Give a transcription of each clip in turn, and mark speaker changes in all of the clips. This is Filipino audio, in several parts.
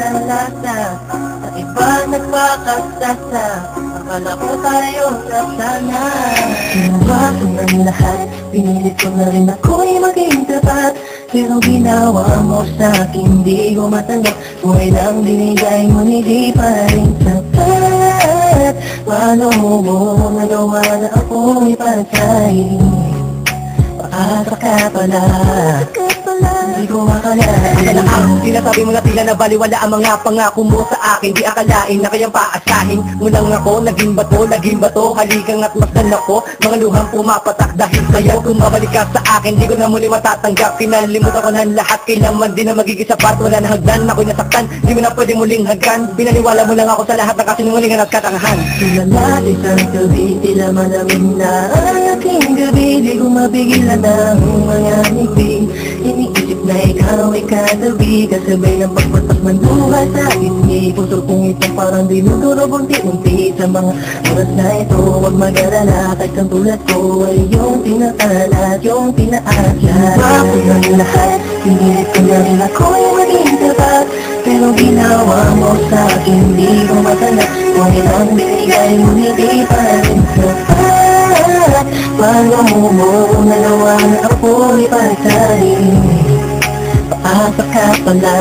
Speaker 1: ng lasa sa iba nagpakasasa. Akala ko tayo na sana. Ginawa ko ng lahat, pinilit ko na rin ako'y maging tapat. Pero ginawa mo sa'kin, di ko matanggap. Buhay lang binigay mo, hindi pa rin sapat. Paano mo nagawa na ako'y pantay? Paasa ka pala, di ko akalain.
Speaker 2: Sinasabi mo na tila na baliwala ang mga pangako mo sa akin. Di akalain na kayang paasahin mo lang ako. Naging bato, haligang at masdan ako. Mga luhang pumapatak dahil sa'yo. Kung mabalik ka sa akin, di ko na muli matatanggap. Kinalimutan ko ng lahat, kailangan din na magiging sapat. Wala na hagdan, ako'y nasaktan, di mo na pwede muling hagkan. Pinaniwala mo lang ako sa lahat ng kasinungalingan at katangahan.
Speaker 1: Tulad isang gabi, tila malamig na ang aking gabi. Di ko mapigilan ang mga ngiti. Iniisip na ikaw ay katabi, kasabay ng pagpatak ng luha sa isip. Puso kong ito parang dinudurog unti-unti sa mga oras na ito. Huwag mag-alala, kahit ang tulad ko ay yung pinakalat, yung pinaasya. Ginawa ko ng lahat, pinilit ko na rin ako'y maging tapat. Pero ginawa mo sa'kin, di ko matanggap. Kung ilang binigay mo, hindi pa rin sapat. Paano mo nagawa na ako'y pantay? Paasa ka pala,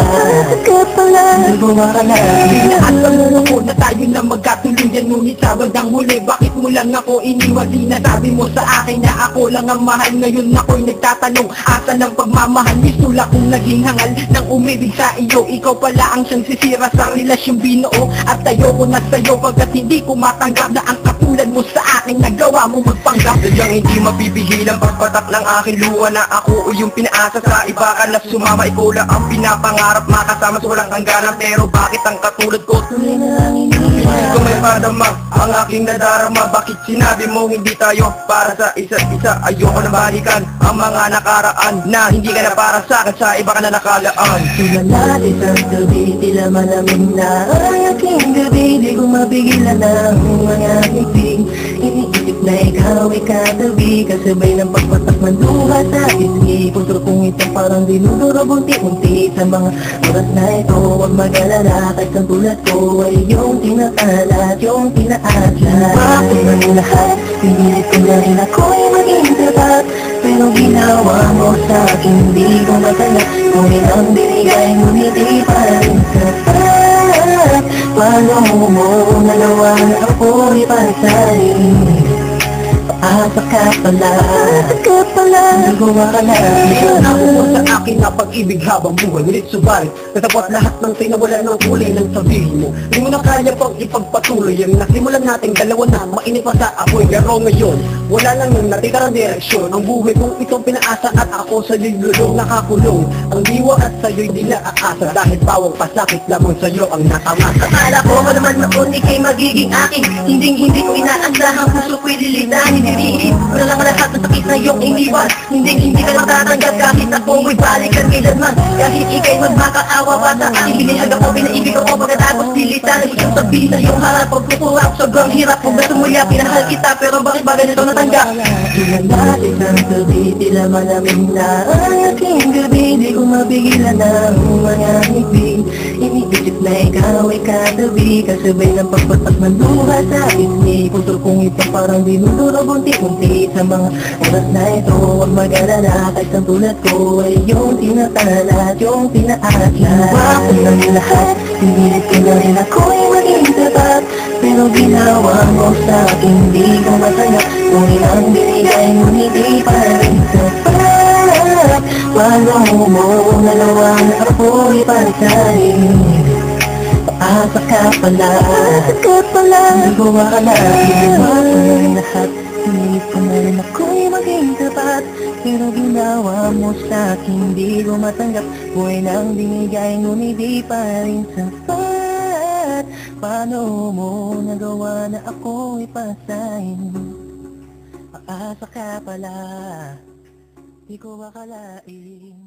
Speaker 1: di ko akalain.
Speaker 2: Alam ko na tayo na magkatuluyan, ngunit sa bandang huli, bakit mo lang ako iniwan? Sinasabi mo sa akin na ako lang ang mahal. Ngayon ako'y nagtatanong, asa ng pagmamahal? Misula kong naging hangal nang umibig sa iyo. Ikaw pala ang siyang sisira sa relasyong binuo. At ayoko na sa'yo pagkat hindi ko matanggap na ang katulad mo sa akin nagawa mo magpanggap. Sadyang hindi mapipigil ang pagpatak ng aking luha na ako yung pinaasa sa iba ka na sumama. Ikaw lang ang pinapangarap, makasama sa walang hangganan. Pero bakit ang katulad ko
Speaker 1: Tuloy na lang iniwan.
Speaker 2: hindi ko may padama ang aking nadarama? Bakit sinabi mo hindi tayo para sa isa't isa? Ayoko na balikan ang mga nakaraan na hindi ka na para sa akin, sa iba ka na nakalaan.
Speaker 1: Tulad isang gabi, tila malamig na ang aking gabi. Di ko mapigilan ang mga ngiti. Iniisip na ikaw ay katabi, kasabay ng pagpatak ng luha sa isip. Puso kong ito parang dinudurog unti-unti sa mga oras na ito. Huwag mag-alala, kahit ang tulad ko ay yung pinakalat, yung pinaasya. Ginawa ko ng lahat, pinilit ko na rin ako'y maging tapat. Pero ginawa mo sa'kin, di ko matanggap. Kung ilang binigay mo, hindi pa rin sapat. Paano mo nagawa na ako'y pantay? Paasa ka pala, di ko akalain.
Speaker 2: Ako mo sa akin na pag-ibig habang buhay, ngunit subalit natapos lahat ng sinawala ng kulay ng sabihin mo. Hindi mo na kaya pang ipagpatuloy ang nasimulan nating dalawa na mainit pa sa apoy. Pero ngayon, wala lang yung natikarang direksyon. Ang buhay kong itong pinaasa at ako sa'yo'y lulong nakakulong. Ang diwa at sa'yo'y di naaasa dahil bawang pasakit lamang sa'yo ang nakamasa.
Speaker 1: Akala ko naman noon ika'y magiging akin. Hindi ko inaasahan, puso ko'y lilitahin. Diniin ko na lang lahat ng sakit na iyong iniwan. Hindi ka matatanggap kahit ako mo'y balikan kailanman. Kahit ika'y magmakaawa pa sa akin, binihag ako, pinaibig ako pagkatapos pilitan. Iyong sabihin na iyong harap, pagkukuha ako sobrang hirap. Kung gusto mo yan, pinahal kita, pero bakit ba ganito natanggap? Tulad isang gabi, tila malamig na ang aking gabi. Di ko mapigilan ang mga ngiti. Iniisip na ikaw ay katabi, kasabay ng pagpatak ng luha sa isip. Puso kong ito parang dinudurog unti-unti sa mga oras na ito. Huwag mag-alala, kahit ang tulad ko ay yung tinatalat, yung pinaasya. Ginawa ko ng lahat, pinilit ko na rin ako'y maging tapat. Pero ginawa mo sa'kin, di ko matanggap. Kung ilang binigay mo, hindi pa rin sapat. Paano mo nagawa na ako'y pantay? Paasa ka pala, di ko akalain. Ginawa ko ng lahat, pinilit ko na rin ako'y maging tapat. Pero ginawa mo sa'kin, di ko matanggap. Buhay lang binigay, ngunit di pa rin sapat. Paano mo nagawa na ako'y pasahin? Paasa ka pala, di ko akalain.